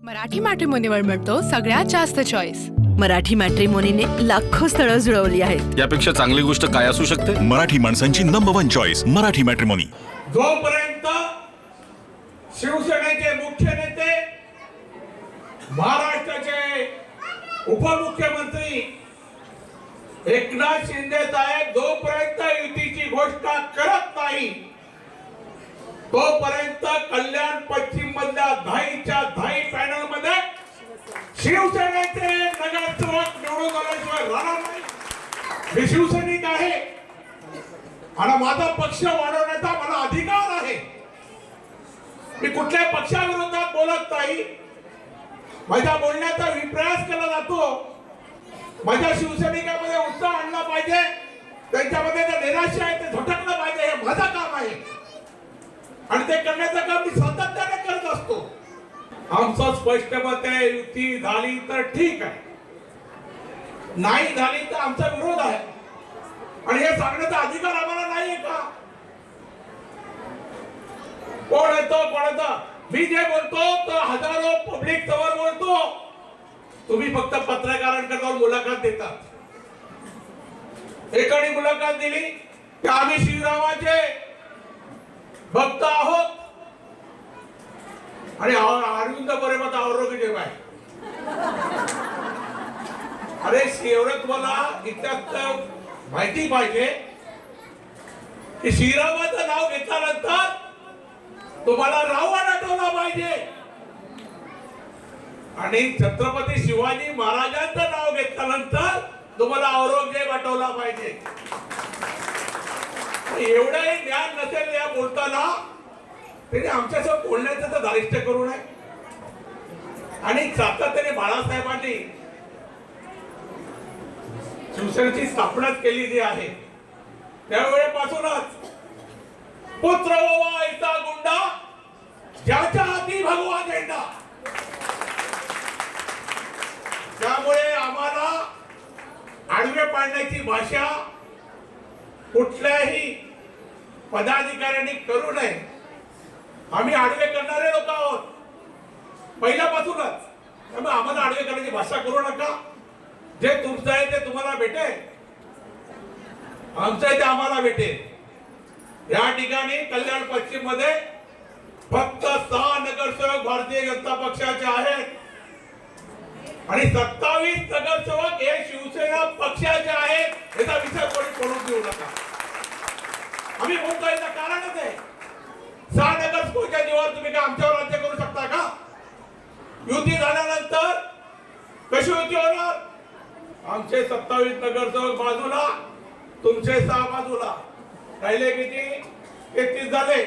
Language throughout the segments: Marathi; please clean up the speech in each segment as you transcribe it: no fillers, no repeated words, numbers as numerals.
मराठी मॅट्रिमोनीवर मिळतो सगळ्यात जास्त चॉईस। मराठी मॅट्रिमोनीने लाखो स्थळं जुळवली आहेत। यापेक्षा चांगली गोष्ट काय असू शकते? मराठी माणसांची नंबर 1 चॉईस मराठी मॅट्रिमोनी। जोपर्यंत शिवसेनेचे मुख्य नेते महाराष्ट्राचे उपमुख्यमंत्री एकनाथ शिंदे साहेब जोपर्यंत युतीची घोषणा करत नाही तोपर्यंत कल्याण पश्चिम मधल्या 10च्या 10 पॅनल मध्ये शिवसेनेचे नगरसेवक निवडून आल्याशिवाय राहणार नाही। मी शिवसैनिक आहे आणि माझा पक्ष वाढवण्याचा मला अधिकार आहे। मी कुठल्याही पक्षाविरोधात बोलत नाही। माझ्या बोलण्याचा विप्रयास केला जातो। माझ्या शिवसैनिकांमध्ये उत्साह आणला पाहिजे, त्यांच्यामध्ये जे निराशा आहे ते झटकलं पाहिजे, हे माझं काम आहे आणि ते करण्याचं काम मी सातत्याने करत असतो। आमचं स्पष्ट मत आहे, युती झाली तर ठीक आहे, नाही झाली तर आमचा विरोध आहे आणि हे सांगण्याचा अधिकार आम्हाला नाहीये का? कोण येतं मी जे बोलतो तो हजारो पब्लिक समोर बोलतो, तुम्ही फक्त पत्रकारांकडे मुलाखत देतात। एकाने मुलाखत दिली की आम्ही श्रीरामाचे भक्त आहोत आणि अरविंद बरोबर औरंगजेब आहे। अरे एवढं तुम्हाला इतकं माहिती पाहिजे की श्रीरामाचं नाव घेतल्यानंतर तुम्हाला रावण आठवला पाहिजे आणि छत्रपती शिवाजी महाराजांचं नाव घेतल्यानंतर तुम्हाला औरंगजेब आठवला पाहिजे। एवढंही ज्ञान नसेल या बोलताना तरी आमच्यासोबत बोलण्याचं तर धारिष्ट करू नये आणि सातत्याने बाळासाहेबांनी शिवसेनेची स्थापनाच केली जी आहे त्यावेळेपासूनच पुत्र व्हावा ऐसा गुंडा ज्याच्या हाती भगवा झेंडा। त्यामुळे आम्हाला आडवे पाडण्याची भाषा कुठल्याही पदाधिकाऱ्यांनी करू नये। आम्ही आडवे करणारे लोक आहोत पहिल्यापासूनच, त्यामुळे आम्हाला आडवे करण्याची भाषा करू नका। जे तुमचं आहे ते तुम्हाला भेटेल, आमचं आहे ते आम्हाला भेटेल। या ठिकाणी कल्याण पश्चिम मध्ये फक्त 6 नगरसेवक भारतीय जनता पक्षाचे आहेत आणि 27 नगरसेवक हे शिवसेना पक्षाचे आहेत। याचा विचार कोणी करून देऊ नका। आम्ही बोलतो याचं कारणच आहे, 6 नगरसेवकांच्या जीवावर तुम्ही काय आमच्यावर राज्य करू शकता का? युती झाल्यानंतर कशी युती होणार? आमचे 27 नगरसेवक बाजूला, तुमचे 6 बाजूला, राहिले किती? 33 झाले।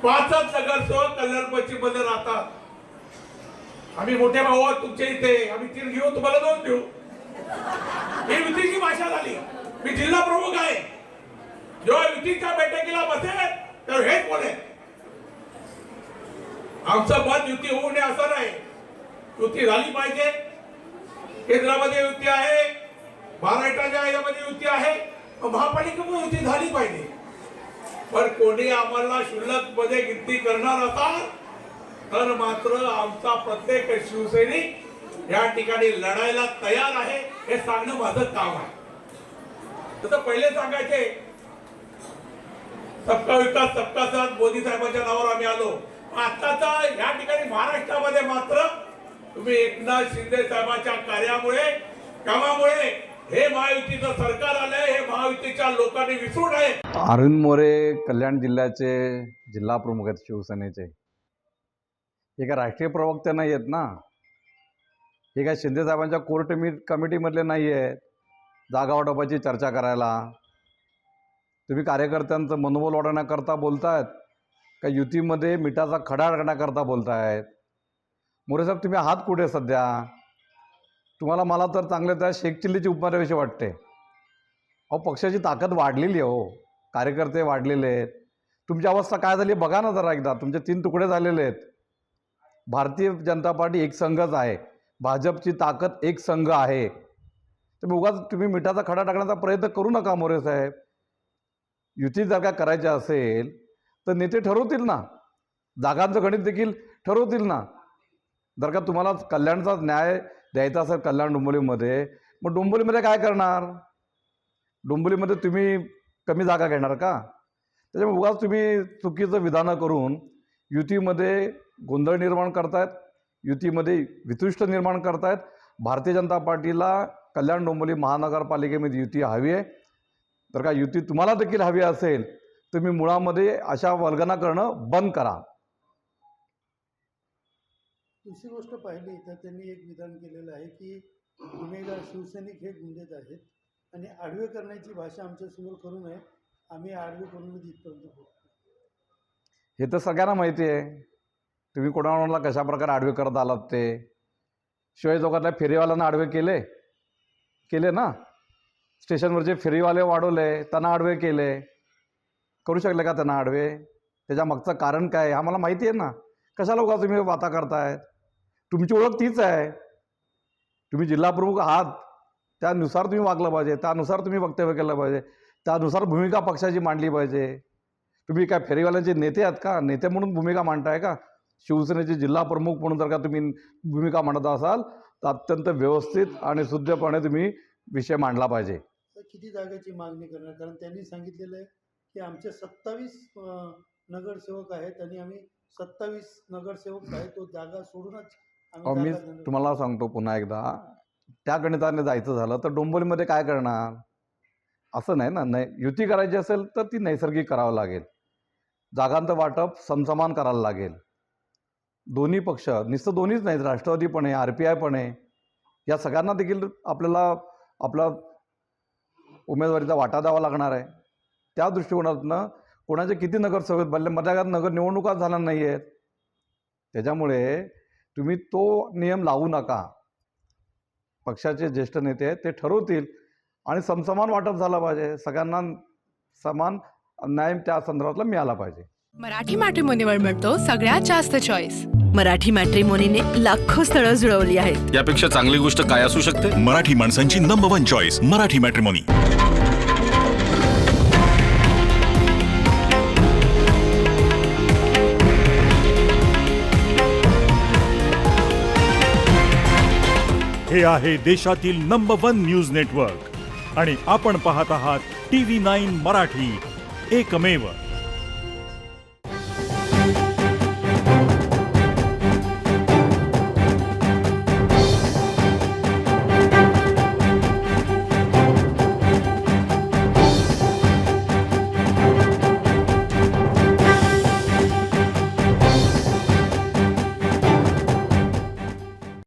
5च नगरसेवक कल्याण पश्चिम मध्ये राहतात। आम्ही मोठे भाऊ आहोत तुमच्या इथे, आम्ही 3 घेऊ, तुम्हाला 2 देऊ। ही युतीची भाषा झाली। मी जिल्हा प्रमुख आहे, जेव्हा युतीच्या बैठकीला बसेल तेव्हा हेच बोलेल। आमचं मत युती होऊ नये असं नाही, युती झाली पाहिजे। केंद्रामध्ये युती आहे, महाराष्ट्राच्या यामध्ये युती आहे, महापालिकेमध्ये युती झाली पाहिजे। पण कोणी आम्हाला शुल्लक मध्ये गिनती करणार असाल तर मात्र आमचा प्रत्येक शिवसैनिक या ठिकाणी लढायला तयार आहे हे सांगणं माझं काम आहे। तसं पहिले सांगायचे सबका विकास सबका साथ मोदी साहेबांच्या नावावर आम्ही आलो। आताचा या ठिकाणी महाराष्ट्रामध्ये मात्र तुम्ही एकनाथ शिंदे साहेबांच्या कार्यामुळे कामामुळे हे महायुतीचं सरकार आलंय, हे महायुतीच्या लोकांनी विसरू नये। अरविंद मोरे कल्याण जिल्ह्याचे जिल्हा प्रमुख आहेत शिवसेनेचे। हे काय राष्ट्रीय प्रवक्ते नाही आहेत ना, हे काय शिंदे साहेबांच्या कोर कमिटीमधले नाही आहेत जागा वाटपाची चर्चा करायला। तुम्ही कार्यकर्त्यांचं मनोबल वाढवण्याकरता बोलतायत का युतीमध्ये मिठाचा खडा करण्याकरता बोलतायत? मोरे साहेब तुम्ही आहात कुठे सध्या? तुम्हाला मला तर चांगले त्या शेख चिल्लीची उपमा द्यावीशी वाटते। अहो पक्षाची ताकद वाढलेली आहे, हो कार्यकर्ते वाढलेले आहेत। तुमची अवस्था काय झाली बघा ना जरा एकदा, तुमचे 3 तुकडे झालेले आहेत। भारतीय जनता पार्टी एक संघच आहे, भाजपची ताकद एक संघ आहे। तुम्ही उगाच तुम्ही मिठाचा खडा टाकण्याचा प्रयत्न करू नका मोरे साहेब। युती जर का करायची असेल तर नेते ठरवतील ना, जागांचं गणित देखील ठरवतील ना. जर का तुम्हाला कल्याणचा न्याय द्यायचा असेल कल्याण डोंबिवलीमध्ये, मग डोंबिवलीमध्ये काय करणार? डोंबिवलीमध्ये तुम्ही कमी जागा घेणार का? त्याच्यामुळे उगाच तुम्ही चुकीचं विधानं करून युतीमध्ये गोंधळ निर्माण करतायत, युतीमध्ये वितुष्ट निर्माण करतायत. भारतीय जनता पार्टीला कल्याण डोंबिवली महानगरपालिकेमध्ये युती हवी आहे. तर का युती तुम्हाला देखील हवी असेल, तुम्ही मुळामध्ये अशा वल्गना करणं बंद करा. दुसरी गोष्ट पाहिली तर त्यांनी एक विधान केलेलं आहे की गुन्हेगार शिवसैनिक हे गुंडेच आहेत आणि आडवे करण्याची भाषा आमच्यासमोर करू नये, आम्ही आडवे करून इथपर्यंत पोहोचतो. हे तर सगळ्यांना माहिती आहे. तुम्ही कोणाला कशा प्रकारे आडवे करत आलात ते. शिवाजी चौकातल्या फेरीवाल्यांना आडवे केले ना. स्टेशनवरचे फेरीवाले वाढवले, त्यांना आडवे केले. करू शकले का त्यांना आडवे? त्याच्या मागचं कारण काय आम्हाला माहिती आहे ना. कशाला उगा तुम्ही वाता करताय? तुमची ओळख तीच आहे. तुम्ही जिल्हाप्रमुख आहात, त्यानुसार तुम्ही वागलं पाहिजे, त्यानुसार तुम्ही वक्तव्य केलं पाहिजे, त्यानुसार भूमिका पक्षाची मांडली पाहिजे. तुम्ही काय फेरीवाल्यांचे नेते आहात का? नेते म्हणून भूमिका मांडताय का? शिवसेनेचे जिल्हाप्रमुख म्हणून जर का तुम्ही भूमिका मांडत असाल तर अत्यंत व्यवस्थित आणि शुद्धपणे तुम्ही विषय मांडला पाहिजे. तर किती जागेची मागणी करणार? कारण त्यांनी सांगितलेलं आहे की आमचे 27 नगरसेवक आहेत आणि आम्ही 27 नगरसेवक आहेत, तो जागा सोडूनच आम्ही मी जागा देणार. तुम्हाला सांगतो पुन्हा एकदा, त्या गणिताने जायचं झालं तर डोंबिवलीमध्ये काय करणार? असं नाही ना. नाही, युती करायची असेल तर ती नैसर्गिक करावं लागेल. जागांचं वाटप समसमान करायला लागेल. दोन्ही पक्ष, नुसतं दोन्हीच नाहीत, राष्ट्रवादी पण आहे, RPI पण आहे, या सगळ्यांना देखील आपल्याला आपला उमेदवारीचा वाटा द्यावा लागणार आहे. त्या दृष्टिकोनातनं कोणाचे किती नगरसेवक बनले, मध्याकाळात नगर निवडणुकाच झाल्या नाही आहेत. त्याच्यामुळे तुम्ही तो नियम लावू नका. पक्षाचे ज्येष्ठ नेते आहेत, ते ठरवतील आणि समसमान वाटप झालं पाहिजे. सगळ्यांना समान न्याय त्या संदर्भातला मिळाला पाहिजे. मराठी मॅट्रिमोनीवर मिळतो सगळ्यात जास्त चॉईस. मराठी मॅट्रिमोनीने लाखो स्थळं जुळवली आहेत. यापेक्षा चांगली गोष्ट काय असू शकते? मराठी माणसांची नंबर 1 चॉईस मराठी मॅट्रिमोनी. हे आहे देशातील नंबर 1 न्यूज नेटवर्क आणि आपण पाहत आहात TV9 मराठी, एकमेव.